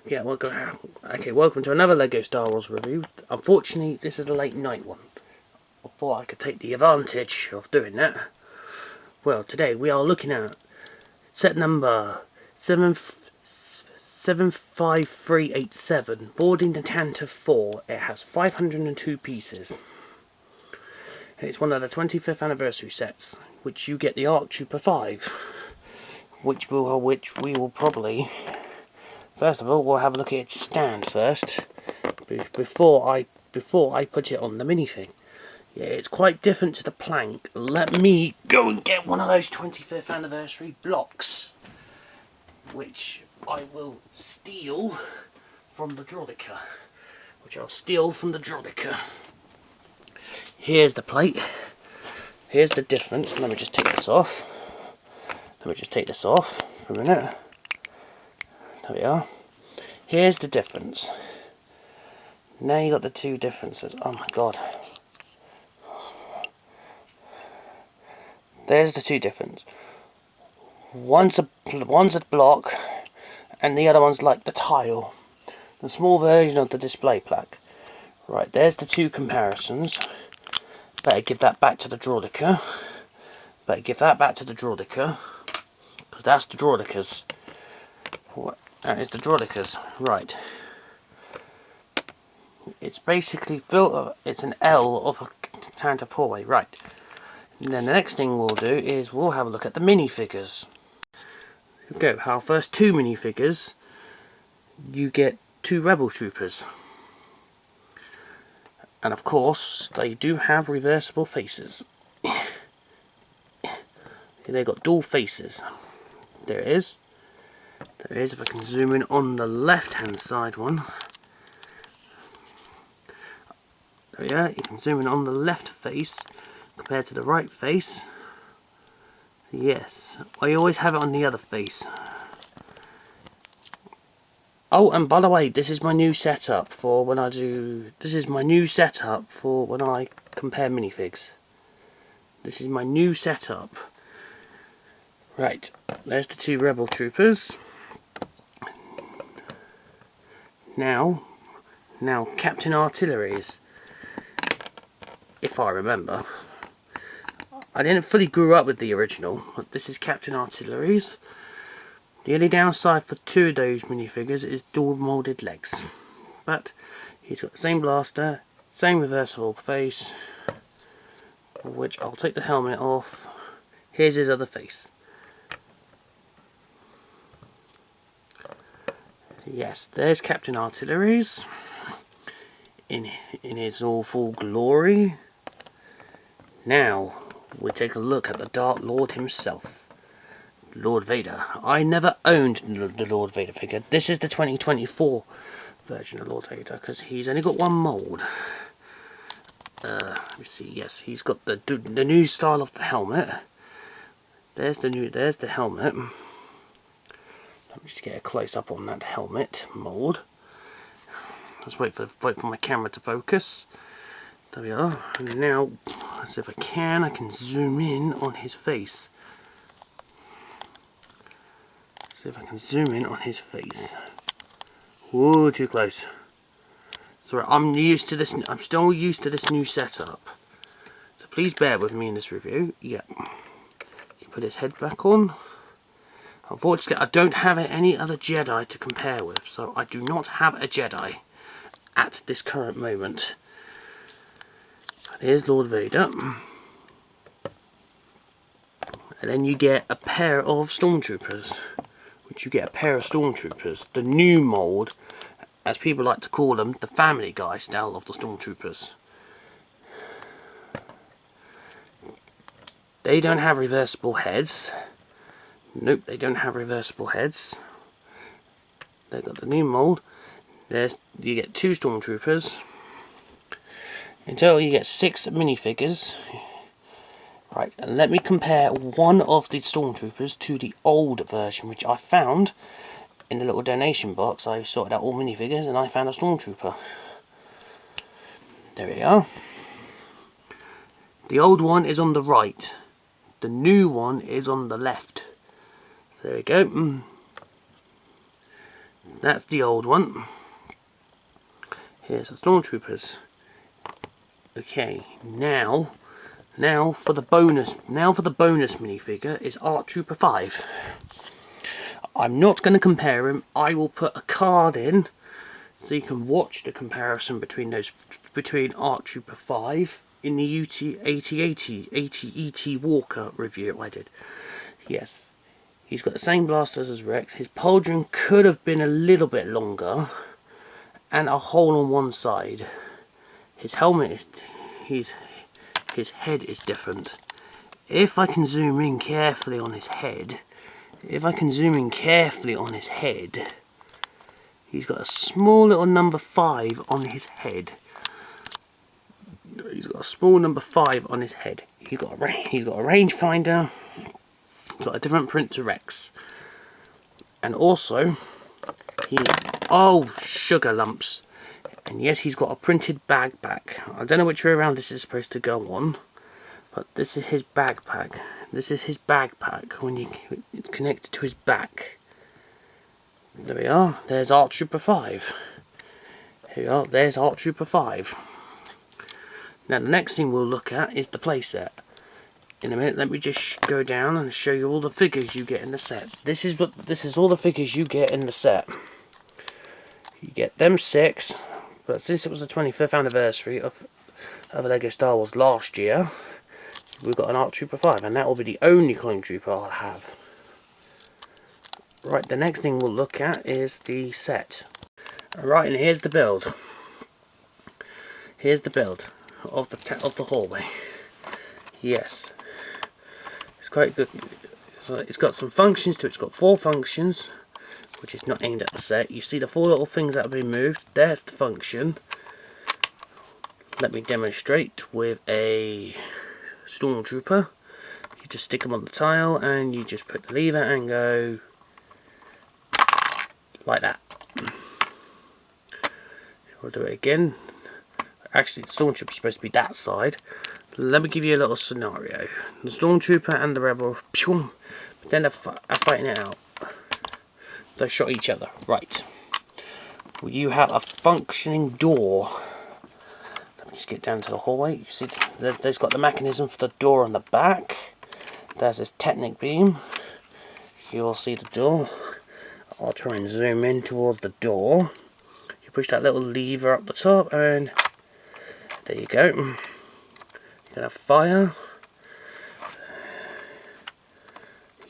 Yeah, welcome to another LEGO Star Wars review. Unfortunately, this is a late night one. I thought I could take the advantage of doing that. Well, today we are looking at set number 75387, boarding the Tantive 4. It has 502 pieces. It's one of the 25th anniversary sets, which you get the ARC Trooper 5, which we will probably... First of all, we'll have a look at its stand first, before I put it on the minifig. Yeah, it's quite different to the plank. Let me go and get one of those 25th anniversary blocks, which I will steal from the Droideka. Here's the plate. Here's the difference. Let me just take this off. for a minute. There we are. Here's the difference. Now you got the two differences. Oh my god. There's the two differences. One's a block, and the other one's like the tile. The small version of the display plaque. Right, there's the two comparisons. Better give that back to the Droideka. Because that's the Droideka's. That is the Droideka's. Right. It's basically it's an L of a Tantive 4-way. Right. And then the next thing we'll do is we'll have a look at the minifigures. Here we go. Our first two minifigures, you get two Rebel Troopers. And of course, they do have reversible faces. They've got dual faces. There it is. There it is. If I can zoom in on the left-hand side one. There we are. You can zoom in on the left face compared to the right face. Yes. I always have it on the other face. Oh, and by the way, this is my new setup for when I compare minifigs. This is my new setup. Right, there's the two Rebel Troopers. Now Captain Artillery's. If I remember. I didn't fully grow up with the original, but this is Captain Artillery's. The only downside for two of those minifigures is dual moulded legs. But he's got the same blaster, same reversible face, which I'll take the helmet off. Here's his other face. Yes, there's Captain Artillery's in his all full glory. Now we take a look at the Dark Lord himself, Lord Vader. I never owned the Lord Vader figure. This is the 2024 version of Lord Vader because he's only got one mould. Let me see. Yes, he's got the new style of the helmet. There's the helmet. Let me just get a close up on that helmet mould. Just wait for my camera to focus. There we are. And now, let's see if I can zoom in on his face. See if I can zoom in on his face. Whoa, too close. Sorry, I'm still used to this new setup. So please bear with me in this review. Yep. You put his head back on. Unfortunately, I don't have any other Jedi to compare with, so I do not have a Jedi at this current moment. Here's Lord Vader. And then you get a pair of Stormtroopers. The new mould, as people like to call them, the Family Guy style of the Stormtroopers. They don't have reversible heads. Nope, they don't have reversible heads. They've got the new mould. You get two Stormtroopers. In total you get 6 minifigures. Right, and let me compare one of the Stormtroopers to the old version, which I found in the little donation box. I sorted out all minifigures and I found a Stormtrooper. There we are. The old one is on the right. The new one is on the left. There we go. That's the old one. Here's the Stormtroopers. Okay, now for the bonus minifigure is Art Trooper 5. I'm not going to compare him. I will put a card in so you can watch the comparison between Art Trooper 5 in the AT-80 Walker review I did. Yes, he's got the same blasters as Rex. His pauldron could have been a little bit longer and a hole on one side. His helmet is his head is different. If I can zoom in carefully on his head, he's got a small little number 5 on his head. He's got a small number 5 on his head. He's got a rangefinder. He's got a different print to Rex. And also, oh, sugar lumps. And yes, he's got a printed backpack. I don't know which way around this is supposed to go on, but this is his backpack. This is his backpack when it's connected to his back. There we are. There's Art Trooper 5. Here we are. There's Art Trooper 5. Now the next thing we'll look at is the playset. In a minute, let me just go down and show you all the figures you get in the set. This is all the figures you get in the set. You get them 6. But since it was the 25th anniversary of LEGO Star Wars last year, we've got an Art Trooper 5, and that will be the only clone trooper I'll have. Right, the next thing we'll look at is the set. Right, and here's the build. Here's the build of the hallway. Yes, it's quite good. So it's got some functions to it. It's got 4 functions, which is not aimed at the set. You see the 4 little things that have been moved. There's the function. Let me demonstrate with a Stormtrooper. You just stick them on the tile and you just put the lever and go like that. We'll do it again. Actually, the Stormtrooper is supposed to be that side. Let me give you a little scenario. The Stormtrooper and the Rebel, but then they're fighting it out. They shot each other. Right. Well, you have a functioning door. Let me just get down to the hallway. You see, there's got the mechanism for the door on the back. There's this Technic beam. You will see the door. I'll try and zoom in towards the door. You push that little lever up the top, and there you go. You're gonna have fire.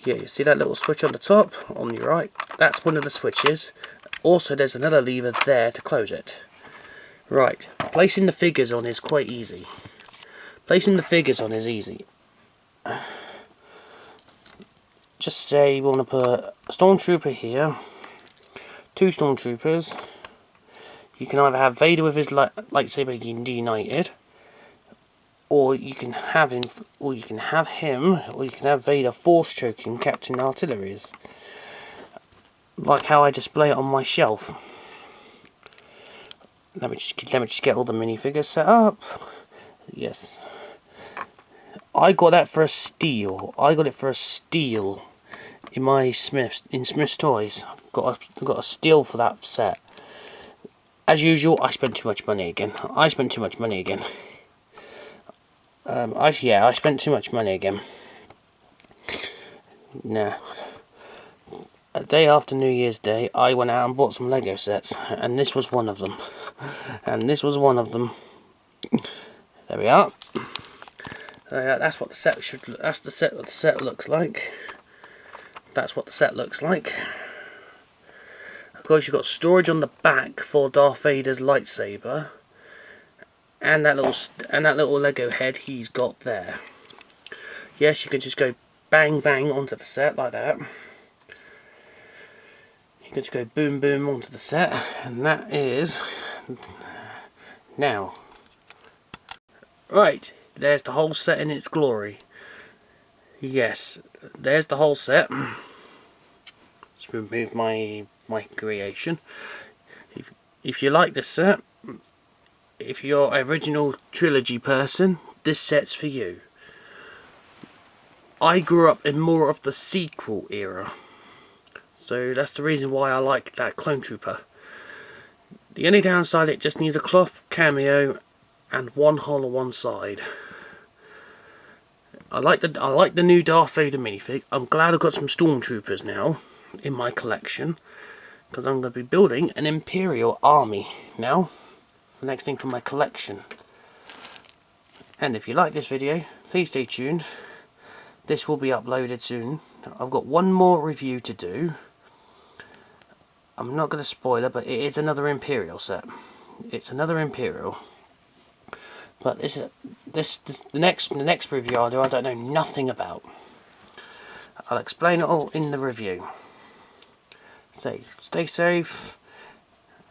Yeah, you see that little switch on the top, on your right? That's one of the switches. Also, there's another lever there to close it. Right, placing the figures on is quite easy. Placing the figures on is easy. Just say we want to put a Stormtrooper here, 2 Stormtroopers. You can either have Vader with his lightsaber united, or you can have him, or you can have Vader force choking Captain Artilleries, like how I display it on my shelf. Let me just get all the minifigures set up. Yes, I got that for a steal. I got it for a steal in my Smith's Toys. Got a steal for that set. As usual, I spent too much money again. I spent too much money again. I spent too much money again. Nah. A day after New Year's Day, I went out and bought some Lego sets, and this was one of them. There we are. That's what the set should. That's the set. What the set looks like. That's what the set looks like. Of course, you've got storage on the back for Darth Vader's lightsaber, and that little Lego head he's got there. Yes, you can just go bang bang onto the set like that. You can just go boom boom onto the set, and that is now. Right, there's the whole set in its glory. Yes, there's the whole set. Let's remove my creation. If you like this set, if you're an original trilogy person, this set's for you. I grew up in more of the sequel era, So that's the reason why I like that clone trooper. The only downside, it just needs a cloth cameo and one hole on one side. I like the new Darth Vader minifig. I'm glad I've got some stormtroopers now in my collection, because I'm going to be building an imperial army now. It's the next thing from my collection. And if you like this video, please stay tuned. This will be uploaded soon. I've got one more review to do. I'm not going to spoil it, but it is another imperial set. It's another imperial. But the next review I'll do, I don't know nothing about. I'll explain it all in the review. So stay safe.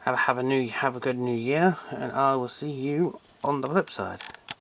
Have a good new year, and I will see you on the flip side.